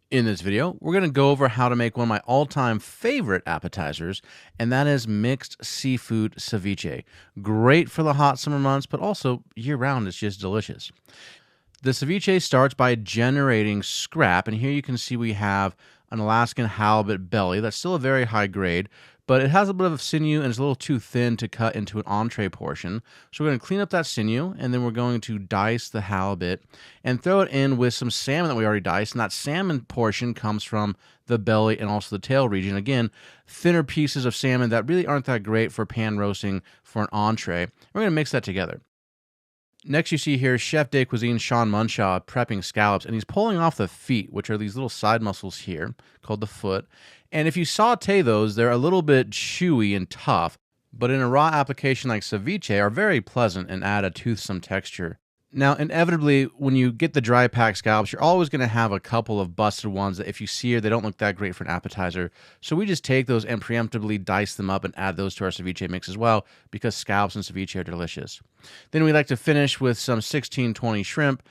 In this video, we're going to go over how to make one of my all-time favorite appetizers, and that is mixed seafood ceviche. Great for the hot summer months, but also year-round, it's just delicious. The ceviche starts by generating scrap, and here you can see we have an Alaskan halibut belly. That's still a very high grade, but it has a bit of sinew and it's a little too thin to cut into an entree portion. So we're going to clean up that sinew, and then we're going to dice the halibut and throw it in with some salmon that we already diced. And that salmon portion comes from the belly and also the tail region. Again, thinner pieces of salmon that really aren't that great for pan roasting for an entree. We're going to mix that together. Next, you see here Chef de Cuisine Sean Munshaw prepping scallops, and he's pulling off the feet, which are these little side muscles here called the foot. And if you saute those, they're a little bit chewy and tough, but in a raw application like ceviche are very pleasant and add a toothsome texture. Now, inevitably, when you get the dry packed scallops, you're always going to have a couple of busted ones that if you sear, they don't look that great for an appetizer. So we just take those and preemptively dice them up and add those to our ceviche mix as well, because scallops and ceviche are delicious. Then we like to finish with some 1620 shrimp,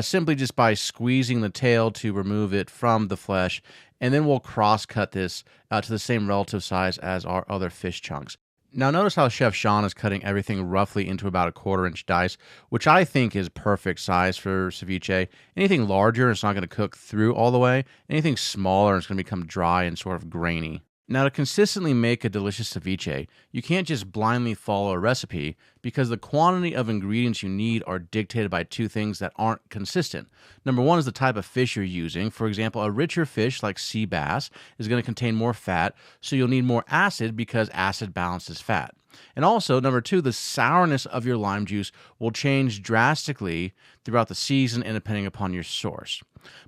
simply just by squeezing the tail to remove it from the flesh. And then we'll cross-cut this to the same relative size as our other fish chunks. Now notice how Chef Sean is cutting everything roughly into about a 1/4-inch dice, which I think is perfect size for ceviche. Anything larger, it's not going to cook through all the way. Anything smaller, it's going to become dry and sort of grainy. Now, to consistently make a delicious ceviche, you can't just blindly follow a recipe, because the quantity of ingredients you need are dictated by two things that aren't consistent. Number one is the type of fish you're using. For example, a richer fish like sea bass is going to contain more fat, so you'll need more acid because acid balances fat. And also, number two, the sourness of your lime juice will change drastically throughout the season and depending upon your source.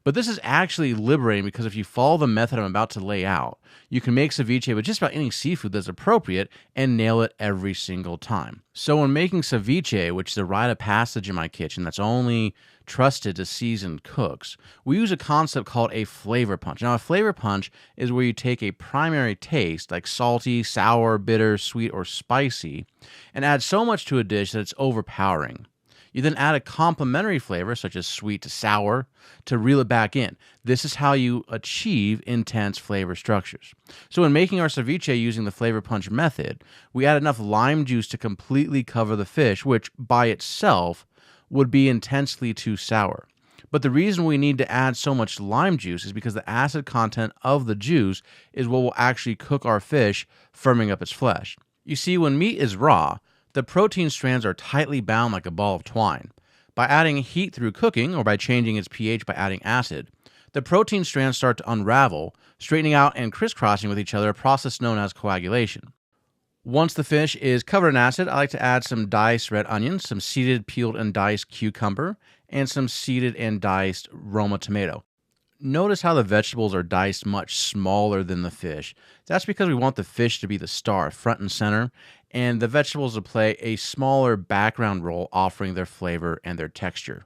But this is actually liberating, because if you follow the method I'm about to lay out, you can make ceviche with just about any seafood that's appropriate and nail it every single time. So when making ceviche, which is a rite of passage in my kitchen that's only trusted to seasoned cooks, we use a concept called a flavor punch. Now, a flavor punch is where you take a primary taste, like salty, sour, bitter, sweet, or spicy, and add so much to a dish that it's overpowering. You then add a complementary flavor, such as sweet to sour, to reel it back in. This is how you achieve intense flavor structures. So when making our ceviche using the flavor punch method, we add enough lime juice to completely cover the fish, which by itself would be intensely too sour. But the reason we need to add so much lime juice is because the acid content of the juice is what will actually cook our fish, firming up its flesh. You see, when meat is raw, the protein strands are tightly bound like a ball of twine. By adding heat through cooking, or by changing its pH by adding acid, the protein strands start to unravel, straightening out and crisscrossing with each other, a process known as coagulation. Once the fish is covered in acid, I like to add some diced red onions, some seeded, peeled, and diced cucumber, and some seeded and diced Roma tomato. Notice how the vegetables are diced much smaller than the fish. That's because we want the fish to be the star, front and center, and the vegetables to play a smaller background role, offering their flavor and their texture.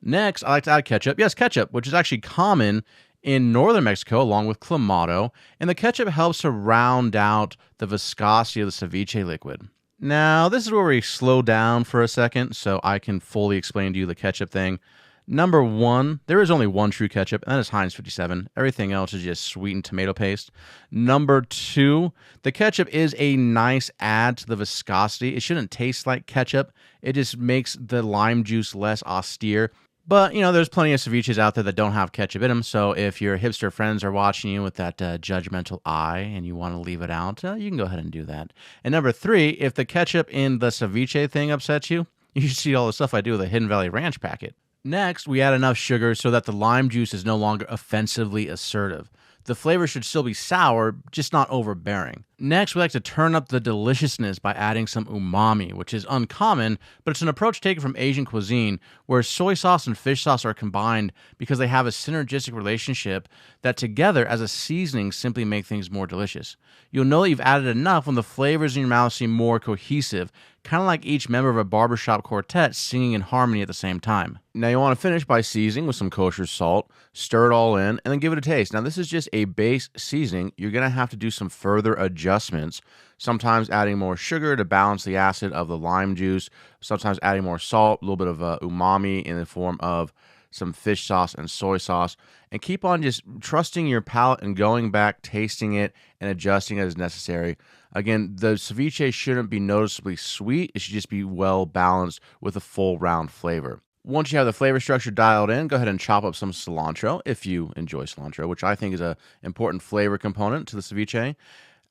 Next, I like to add ketchup. Yes, ketchup, which is actually common in northern Mexico along with clamato, and the ketchup helps to round out the viscosity of the ceviche liquid. Now, this is where we slow down for a second so I can fully explain to you the ketchup thing. Number one, there is only one true ketchup, and that is Heinz 57. Everything else is just sweetened tomato paste. Number two, the ketchup is a nice add to the viscosity. It shouldn't taste like ketchup. It just makes the lime juice less austere. But, there's plenty of ceviches out there that don't have ketchup in them, so if your hipster friends are watching you with that judgmental eye and you want to leave it out, you can go ahead and do that. And number three, if the ketchup in the ceviche thing upsets you, you should see all the stuff I do with a Hidden Valley Ranch packet. Next, we add enough sugar so that the lime juice is no longer offensively assertive. The flavor should still be sour, just not overbearing. Next, we like to turn up the deliciousness by adding some umami, which is uncommon, but it's an approach taken from Asian cuisine where soy sauce and fish sauce are combined because they have a synergistic relationship that together as a seasoning simply make things more delicious. You'll know that you've added enough when the flavors in your mouth seem more cohesive, kind of like each member of a barbershop quartet singing in harmony at the same time. Now you want to finish by seasoning with some kosher salt, stir it all in, and then give it a taste. Now this is just a base seasoning. You're going to have to do some further adjustments, sometimes adding more sugar to balance the acid of the lime juice, sometimes adding more salt, a little bit of umami in the form of some fish sauce and soy sauce, and keep on just trusting your palate and going back, tasting it, and adjusting as necessary. Again, the ceviche shouldn't be noticeably sweet. It should just be well balanced with a full round flavor. Once you have the flavor structure dialed in, go ahead and chop up some cilantro if you enjoy cilantro, which I think is an important flavor component to the ceviche.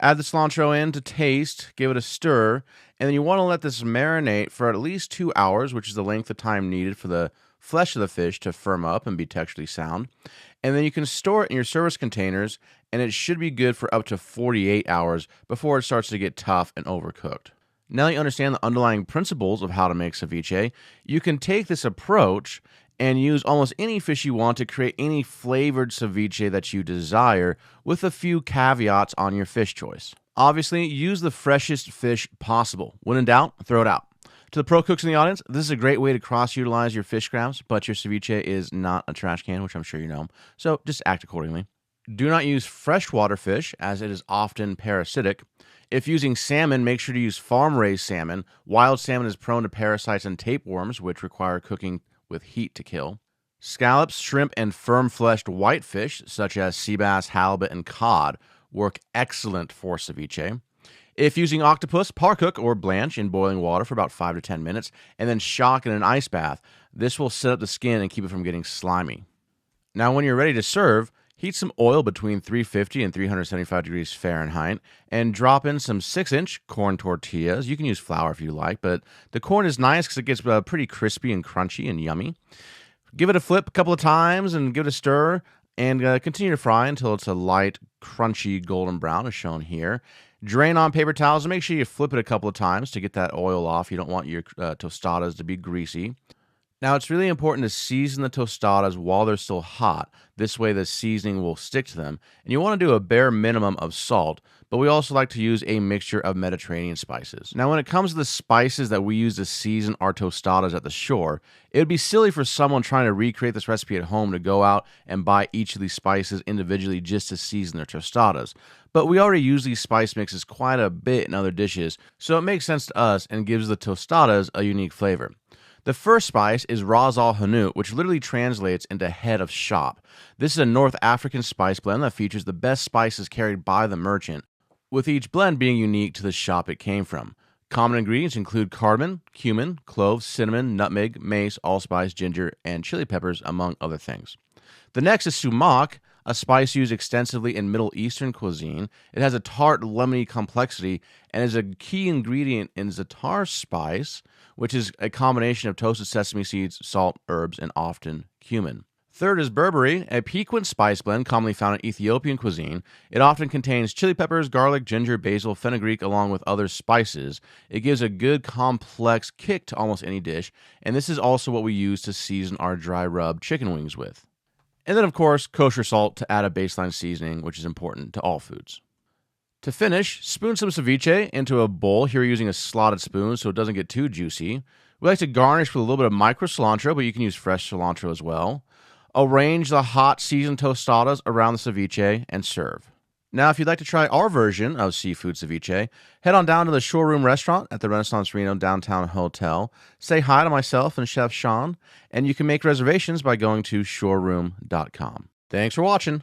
Add the cilantro in to taste, give it a stir, and then you want to let this marinate for at least 2 hours, which is the length of time needed for the flesh of the fish to firm up and be texturally sound. And then you can store it in your service containers, and it should be good for up to 48 hours before it starts to get tough and overcooked. Now that you understand the underlying principles of how to make ceviche, you can take this approach and use almost any fish you want to create any flavored ceviche that you desire, with a few caveats on your fish choice. Obviously, use the freshest fish possible. When in doubt, throw it out. To the pro cooks in the audience, this is a great way to cross-utilize your fish scraps, but your ceviche is not a trash can, which I'm sure you know, so just act accordingly. Do not use freshwater fish, as it is often parasitic. If using salmon, make sure to use farm-raised salmon. Wild salmon is prone to parasites and tapeworms, which require cooking with heat to kill. Scallops, shrimp, and firm-fleshed whitefish, such as sea bass, halibut, and cod, work excellent for ceviche. If using octopus, parcook or blanch in boiling water for about 5 to 10 minutes, and then shock in an ice bath. This will set up the skin and keep it from getting slimy. Now, when you're ready to serve, heat some oil between 350 and 375 degrees Fahrenheit and drop in some 6-inch corn tortillas. You can use flour if you like, but the corn is nice because it gets pretty crispy and crunchy and yummy. Give it a flip a couple of times and give it a stir, and continue to fry until it's a light, crunchy golden brown, as shown here. Drain on paper towels and make sure you flip it a couple of times to get that oil off. You don't want your tostadas to be greasy. Now, it's really important to season the tostadas while they're still hot. This way, the seasoning will stick to them. And you want to do a bare minimum of salt, but we also like to use a mixture of Mediterranean spices. Now, when it comes to the spices that we use to season our tostadas at the shore, it would be silly for someone trying to recreate this recipe at home to go out and buy each of these spices individually just to season their tostadas. But we already use these spice mixes quite a bit in other dishes, so it makes sense to us and gives the tostadas a unique flavor. The first spice is Ras al Hanout, which literally translates into head of shop. This is a North African spice blend that features the best spices carried by the merchant, with each blend being unique to the shop it came from. Common ingredients include cardamom, cumin, cloves, cinnamon, nutmeg, mace, allspice, ginger, and chili peppers, among other things. The next is sumac, a spice used extensively in Middle Eastern cuisine. It has a tart, lemony complexity and is a key ingredient in za'atar spice, which is a combination of toasted sesame seeds, salt, herbs, and often cumin. Third is berbere, a piquant spice blend commonly found in Ethiopian cuisine. It often contains chili peppers, garlic, ginger, basil, fenugreek, along with other spices. It gives a good, complex kick to almost any dish, and this is also what we use to season our dry rub chicken wings with. And then, of course, kosher salt to add a baseline seasoning, which is important to all foods. To finish, spoon some ceviche into a bowl. Here, we're using a slotted spoon so it doesn't get too juicy. We like to garnish with a little bit of micro cilantro, but you can use fresh cilantro as well. Arrange the hot seasoned tostadas around the ceviche and serve. Now, if you'd like to try our version of seafood ceviche, head on down to the Showroom restaurant at the Renaissance Reno Downtown Hotel. Say hi to myself and Chef Sean, and you can make reservations by going to showroom.com. Thanks for watching.